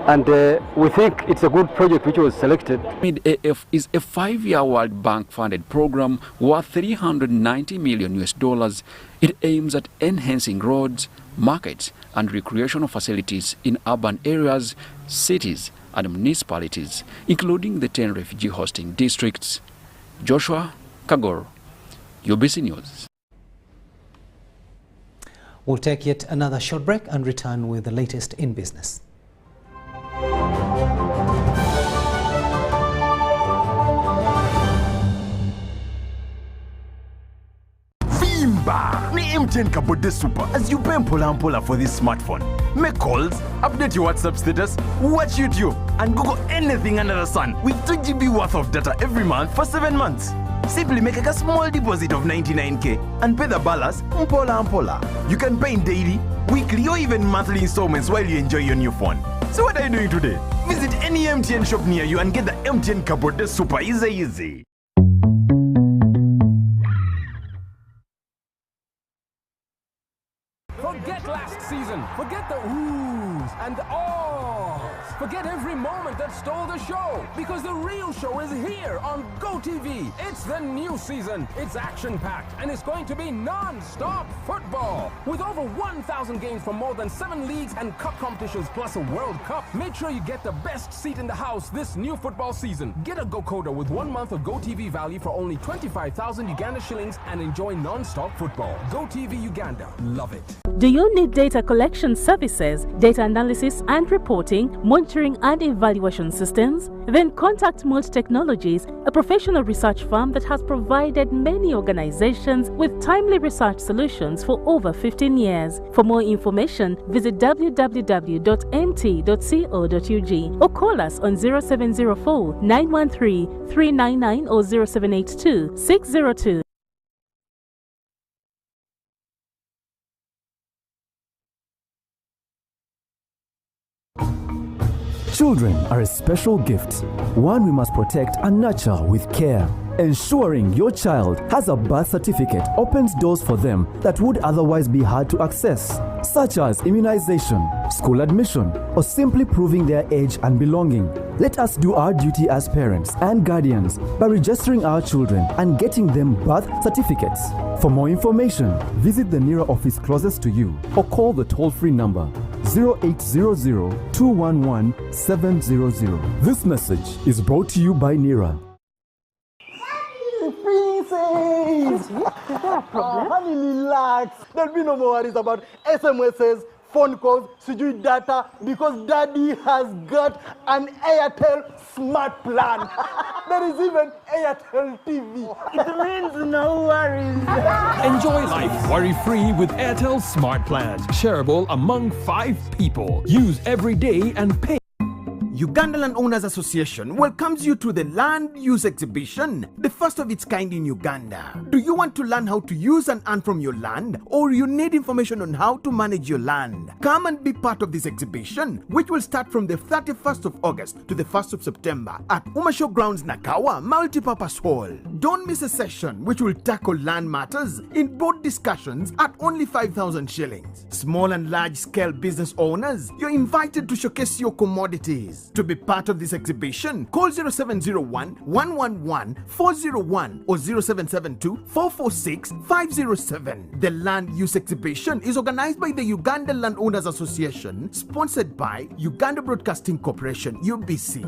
And we think it's a good project which was selected. USMID-AF is a 5-year World Bank funded program worth $390 million. It aims at enhancing roads, markets and recreational facilities in urban areas, cities and municipalities, including the 10 refugee hosting districts. Joshua Kagoro, UBC News. We'll take yet another short break and return with the latest in business. Vimba! Ni MTN Kabode Super as you pay mpola for this smartphone. Make calls, update your WhatsApp status, watch YouTube, and Google anything under the sun with 2 GB worth of data every month for 7 months. Simply make a small deposit of 99k and pay the balance mpola. You can pay in daily, weekly or even monthly installments while you enjoy your new phone. So what are you doing today? Visit any MTN shop near you and get the MTN Kabode Super easy. Forget last season. Forget the oohs and the ahs. Forget every moment that stole the show, because the real show is here on GoTV. It's the new season. It's action-packed, and it's going to be non-stop football. With over 1,000 games from more than 7 leagues and cup competitions, plus a World Cup. Make sure you get the best seat in the house this new football season. Get a GoCoder with 1 month of GoTV value for only 25,000 Uganda shillings and enjoy non-stop football. GoTV Uganda. Love it. Do you need data collection services, data analysis and reporting, monitoring and evaluation systems? Then contact Mold Technologies, a professional research firm that has provided many organizations with timely research solutions for over 15 years. For more information, visit www.mt.co.ug or call us on 0704 913 399 or 0782 602. Children are a special gift, one we must protect and nurture with care. Ensuring your child has a birth certificate opens doors for them that would otherwise be hard to access, such as immunization, school admission, or simply proving their age and belonging. Let us do our duty as parents and guardians by registering our children and getting them birth certificates. For more information, visit the NERA office closest to you or call the toll-free number 0800-211-700. This message is brought to you by NERA. Honey, relax. There'll be no more worries about SMSs, phone calls, sijui data, because daddy has got an Airtel smart plan. There is even Airtel TV. It means no worries. Enjoy life worry-free with Airtel Smart Plans, shareable among 5 people. Use every day and pay. Uganda Land Owners Association welcomes you to the Land Use Exhibition, the first of its kind in Uganda. Do you want to learn how to use and earn from your land, or you need information on how to manage your land? Come and be part of this exhibition, which will start from the 31st of August to the 1st of September at Umasho Grounds, Nakawa Multipurpose Hall. Don't miss a session which will tackle land matters in board discussions at only 5,000 shillings. Small and large-scale business owners, you're invited to showcase your commodities. To be part of this exhibition, call 0701 111 401 or 0772 446 507. The Land Use Exhibition is organized by the Uganda Land Owners Association, sponsored by Uganda Broadcasting Corporation, UBC.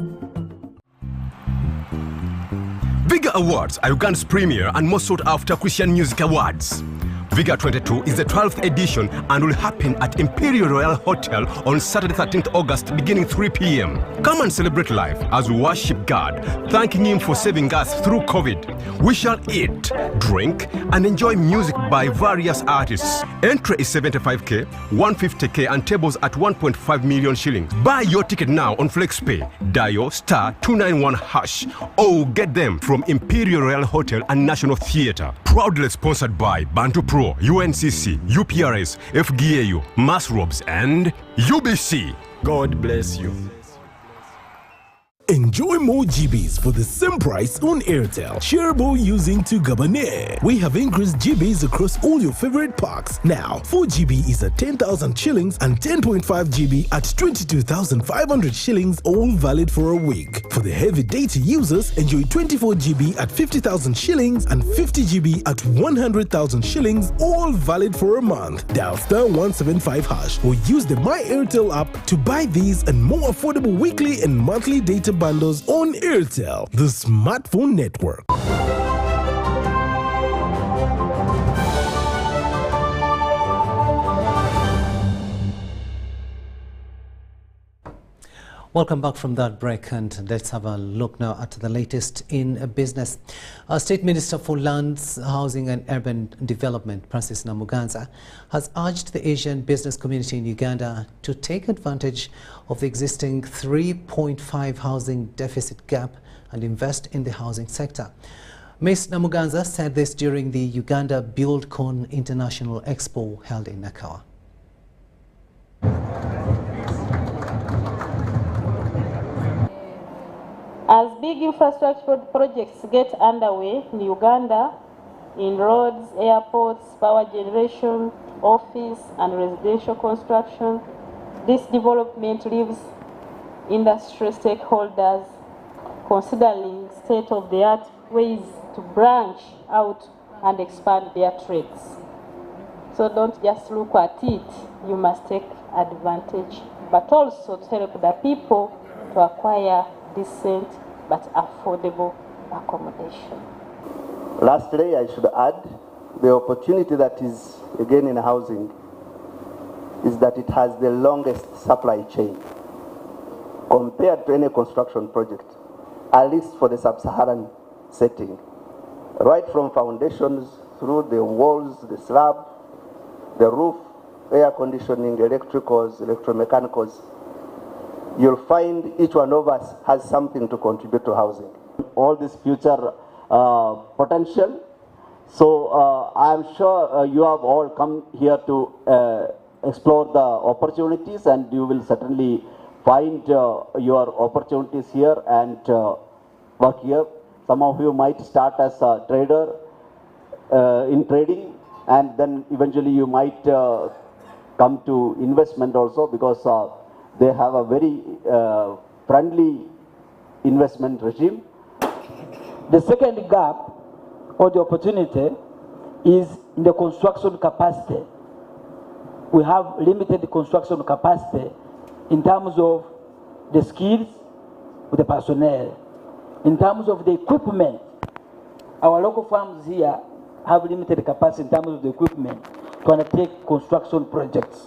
Vigor Awards are Uganda's premier and most sought-after Christian music awards. Vigor 22 is the 12th edition and will happen at Imperial Royal Hotel on Saturday 13th August beginning 3 p.m. Come and celebrate life as we worship God, thanking Him for saving us through COVID. We shall eat, drink, and enjoy music by various artists. Entry is 75k, 150k, and tables at 1.5 million shillings. Buy your ticket now on FlexPay. Dial *291# or get them from Imperial Royal Hotel and National Theatre. Proudly sponsored by Bantu Pro, UNCC, UPRS, FGAU, Massrobes, and UBC. God bless you. Enjoy more GBs for the same price on Airtel. Shareable using to Gabane. We have increased GBs across all your favorite packs. Now, 4 GB is at 10,000 shillings and 10.5 GB at 22,500 shillings, all valid for a week. For the heavy data users, enjoy 24 GB at 50,000 shillings and 50 GB at 100,000 shillings, all valid for a month. Dial *175# or use the My Airtel app to buy these and more affordable weekly and monthly data bundles on Airtel, the smartphone network. Welcome back from that break, and let's have a look now at the latest in business. Our State Minister for Lands, Housing and Urban Development, Francis Namuganza, has urged the Asian business community in Uganda to take advantage of the existing 3.5 housing deficit gap and invest in the housing sector. Ms. Namuganza said this during the Uganda BuildCon International Expo held in Nakawa. As big infrastructure projects get underway in Uganda, in roads, airports, power generation, office and residential construction, this development leaves industry stakeholders considering state-of-the-art ways to branch out and expand their trades. So don't just look at it, you must take advantage, but also to help the people to acquire decent but affordable accommodation. Lastly, I should add, the opportunity that is again in housing is that it has the longest supply chain compared to any construction project, at least for the sub-Saharan setting. Right from foundations through the walls, the slab, the roof, air conditioning, electricals, electromechanicals, you'll find each one of us has something to contribute to housing. All this future potential. So I'm sure you have all come here to explore the opportunities, and you will certainly find your opportunities here and work here. Some of you might start as a trader in trading, and then eventually you might come to investment also, because they have a very friendly investment regime. The second gap or the opportunity is in the construction capacity. We have limited construction capacity in terms of the skills of the personnel. In terms of the equipment, our local firms here have limited capacity in terms of the equipment to undertake construction projects.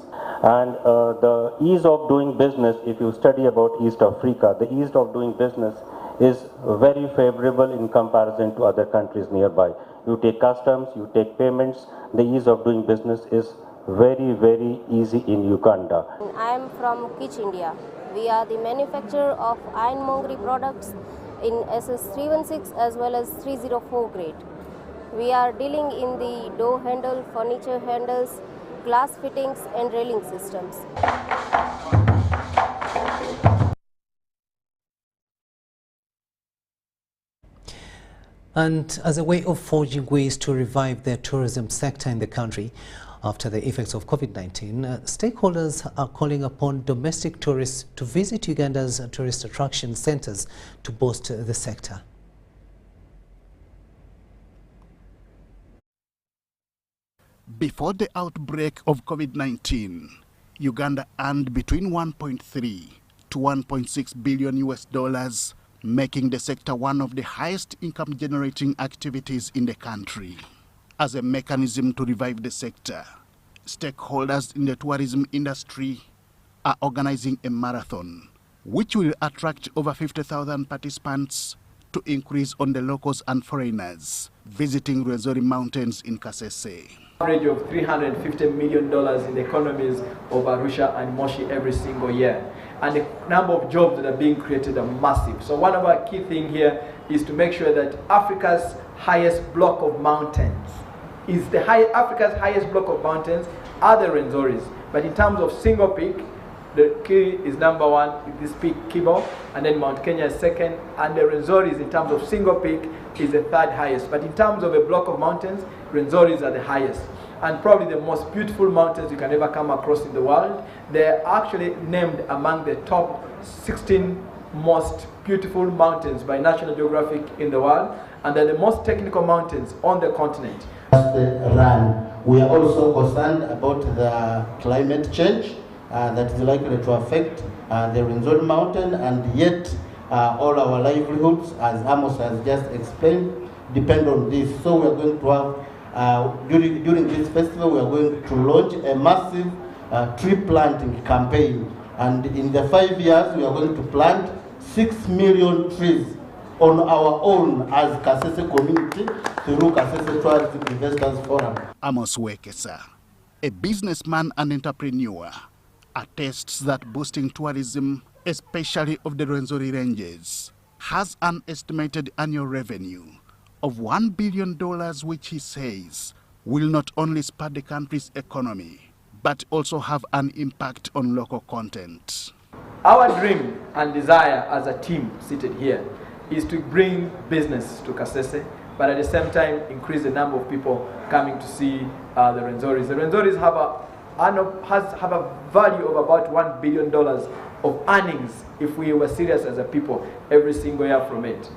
And the ease of doing business, if you study about East Africa, the ease of doing business is very favorable in comparison to other countries nearby. You take customs, you take payments, the ease of doing business is very, very easy in Uganda. I am from Kiijanangoma, India. We are the manufacturer of ironmongery products in SS316 as well as 304 grade. We are dealing in the door handle, furniture handles, glass fittings and railing systems. And as a way of forging ways to revive the tourism sector in the country after the effects of COVID-19, stakeholders are calling upon domestic tourists to visit Uganda's tourist attraction centers to boost the sector. Before the outbreak of COVID-19, Uganda earned between 1.3 to 1.6 billion US dollars, making the sector one of the highest income generating activities in the country. As a mechanism to revive the sector, stakeholders in the tourism industry are organizing a marathon, which will attract over 50,000 participants to increase on the locals and foreigners visiting Rwenzori Mountains in Kasese. Average of $350 million in the economies of Arusha and Moshi every single year. And the number of jobs that are being created are massive. So one of our key things here is to make sure that Africa's highest block of mountains Africa's highest block of mountains are the Rwenzoris. But in terms of single peak, the Kiri is number one, this peak Kibo, and then Mount Kenya is second, and the Rwenzoris in terms of single peak is the third highest. But in terms of a block of mountains, Rwenzoris are the highest. And probably the most beautiful mountains you can ever come across in the world. They're actually named among the top 16 most beautiful mountains by National Geographic in the world, and they're the most technical mountains on the continent. We are also concerned about the climate change that is likely to affect the Rwenzori Mountain, and yet all our livelihoods, as Amos has just explained, depend on this. So we are going to have, during this festival, we are going to launch a massive tree planting campaign. And in the 5 years, we are going to plant 6 million trees on our own as Kasese community through Kasese Tourism Investors Forum. Amos Wekesa, a businessman and entrepreneur, attests that boosting tourism, especially of the Rwenzori Ranges, has an estimated annual revenue of $1 billion, which he says will not only spur the country's economy, but also have an impact on local content. Our dream and desire as a team seated here is to bring business to Kasese, but at the same time increase the number of people coming to see the Rwenzoris. The Rwenzoris have a value of about $1 billion of earnings if we were serious as a people every single year from it.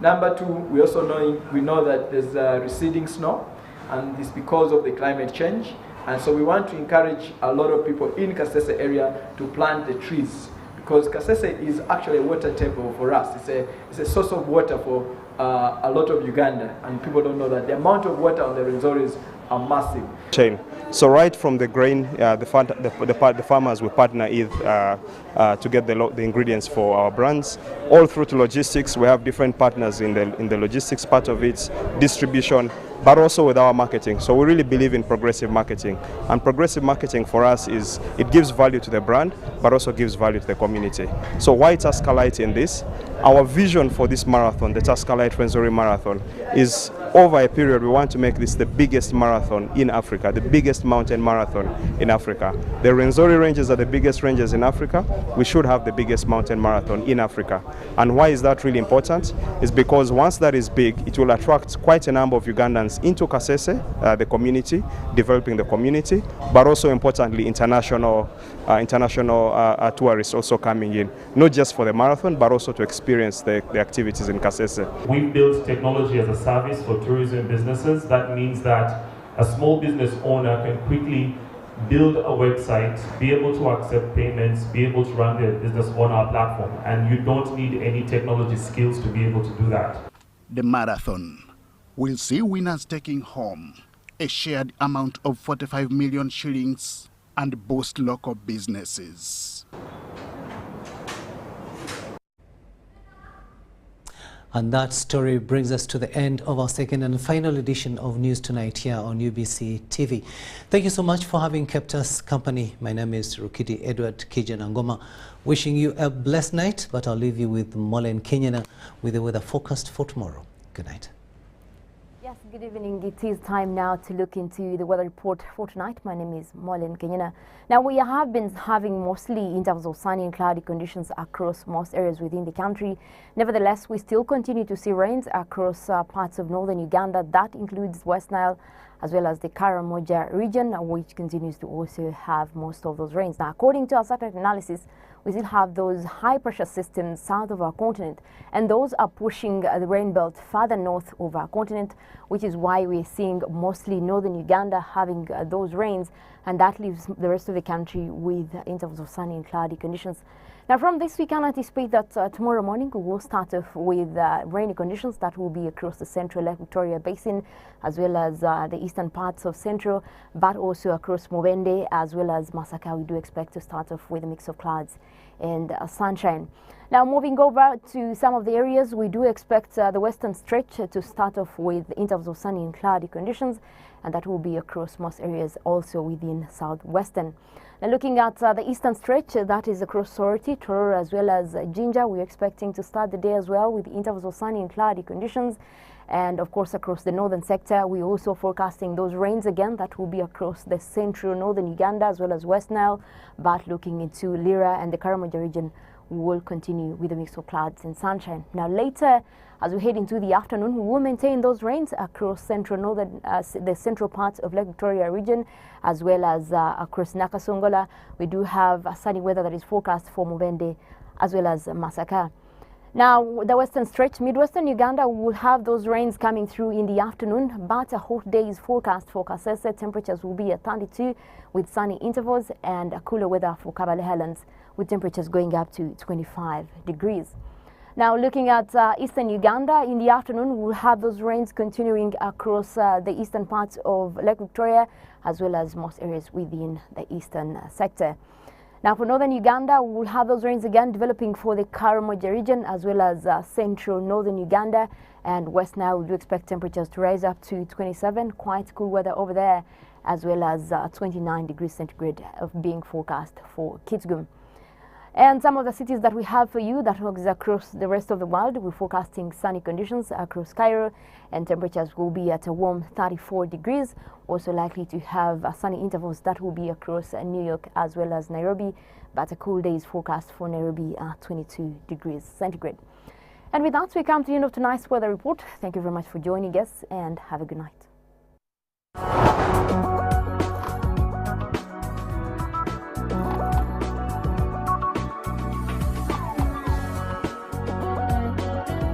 Number two, we know that there's receding snow, and it's because of the climate change. And so we want to encourage a lot of people in Kasese area to plant the trees, because Kasese is actually a water table for us. It's a source of water for a lot of Uganda, and people don't know that the amount of water on the Rwenzoris are massive. Chain. So right from the grain, the farmers we partner with to get the ingredients for our brands, all through to logistics. We have different partners in the logistics part of it, distribution, but also with our marketing. So we really believe in progressive marketing. And progressive marketing for us is, it gives value to the brand, but also gives value to the community. So why Taskalite in this? Our vision for this marathon, the Taskalite Rwenzori Marathon, is over a period we want to make this the biggest marathon in Africa, the biggest mountain marathon in Africa. The Rwenzori ranges are the biggest ranges in Africa. We should have the biggest mountain marathon in Africa. And why is that really important? It's because once that is big, it will attract quite a number of Ugandans into Kasese, the community, developing the community, but also importantly international tourists also coming in, not just for the marathon, but also to experience the activities in Kasese. We've built technology as a service for tourism businesses. That means that a small business owner can quickly build a website, be able to accept payments, be able to run their business on our platform, and you don't need any technology skills to be able to do that. The marathon will see winners taking home a shared amount of 45 million shillings and boost local businesses. And that story brings us to the end of our second and final edition of News Tonight here on UBC TV. Thank you so much for having kept us company. My name is Rukidi Edward Kiijanangoma. Wishing you a blessed night, but I'll leave you with Molen Kenyana with the weather forecast for tomorrow. Good night. Yes, good evening. It is time now to look into the weather report for tonight. My name is Molen Kenyana. Now, we have been having mostly intervals of sunny and cloudy conditions across most areas within the country. Nevertheless, we still continue to see rains across parts of northern Uganda. That includes West Nile, as well as the Karamoja region, which continues to also have most of those rains. Now, according to our satellite analysis, we still have those high pressure systems south of our continent, and those are pushing the rain belt further north of our continent, which is why we're seeing mostly northern Uganda having those rains, and that leaves the rest of the country with intervals of sunny and cloudy conditions. Now, from this, we can anticipate that tomorrow morning we will start off with rainy conditions that will be across the central Lake Victoria Basin, as well as the eastern parts of central, but also across Mubende, as well as Masaka. We do expect to start off with a mix of clouds and sunshine. Now, moving over to some of the areas, we do expect the western stretch to start off with intervals of sunny and cloudy conditions, and that will be across most areas also within southwestern. Now, looking at the eastern stretch, that is across Soroti, Tororo, as well as Jinja, we're expecting to start the day as well with intervals of sunny and cloudy conditions. And of course, across the northern sector, we're also forecasting those rains again. That will be across the central northern Uganda as well as West Nile. But looking into Lira and the Karamoja region, we will continue with a mix of clouds and sunshine. Now, later, as we head into the afternoon, we will maintain those rains across central northern, the central parts of Lake Victoria region, as well as across Nakasongola. We do have sunny weather that is forecast for Mubende as well as Masaka. Now, the western stretch, midwestern Uganda will have those rains coming through in the afternoon, but a hot day is forecast for Kasese. Temperatures will be at 32 with sunny intervals, and a cooler weather for Kabale Highlands with temperatures going up to 25 degrees. Now, looking at eastern Uganda, in the afternoon, we'll have those rains continuing across the eastern parts of Lake Victoria, as well as most areas within the eastern sector. Now, for northern Uganda, we'll have those rains again developing for the Karamoja region, as well as central northern Uganda and West Nile. We do expect temperatures to rise up to 27, quite cool weather over there, as well as 29 degrees centigrade of being forecast for Kitgum. And some of the cities that we have for you that is across the rest of the world, we're forecasting sunny conditions across Cairo, and temperatures will be at a warm 34 degrees. Also likely to have sunny intervals that will be across New York as well as Nairobi, but a cool day is forecast for Nairobi at 22 degrees centigrade. And with that, we come to the end of tonight's weather report. Thank you very much for joining us, and have a good night.